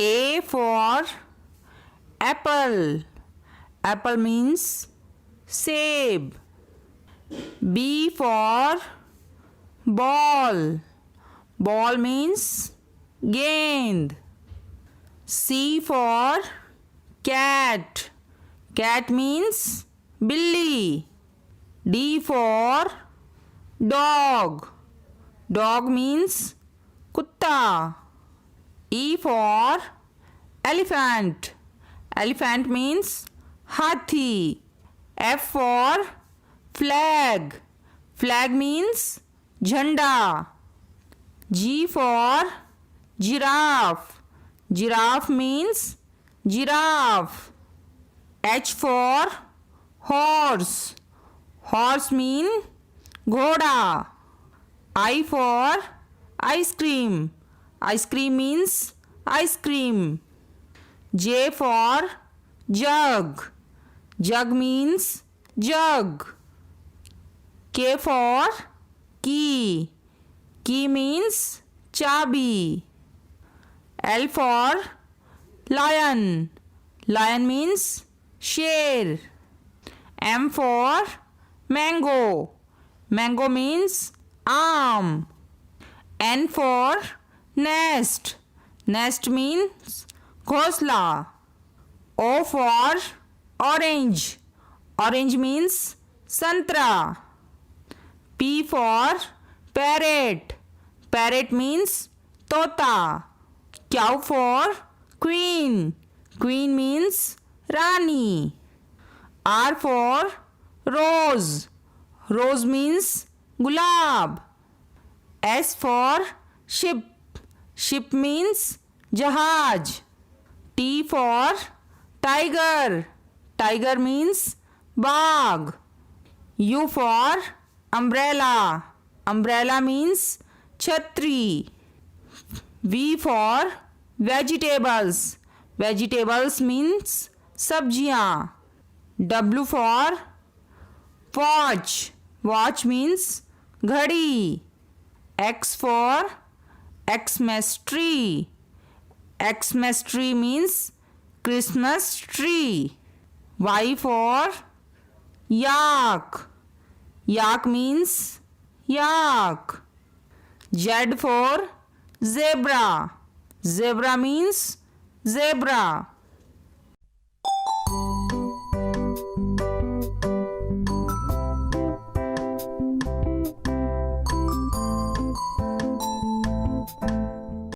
A for apple. Apple means save. B for ball. Ball means gend. C for cat. Cat means billy. D for dog. Dog means kutta. E for elephant. Elephant means hathi. F for flag. Flag means jhanda. G for giraffe. Giraffe means giraffe. H for horse. Horse means ghoda. I for ice cream. Ice cream means ice cream. J for jug. Jug means jug. K for key. Key means chabi. L for lion. Lion means sher. M for mango. Mango means arm. N for nest. Nest means ghosla. O for orange. Orange means santra. P for parrot. Parrot means tota. Q for queen. Queen means rani. R for rose. Rose means gulab. S for ship. Ship means jahaj. T for tiger. Tiger means bagh. U for umbrella. Umbrella means chhatri. V for vegetables. Vegetables means sabjiyan. W for watch. Watch means ghadi. X for Xmas tree. Xmas tree means Christmas tree. Y for yak. Yak means yak. Z for zebra. Zebra means zebra.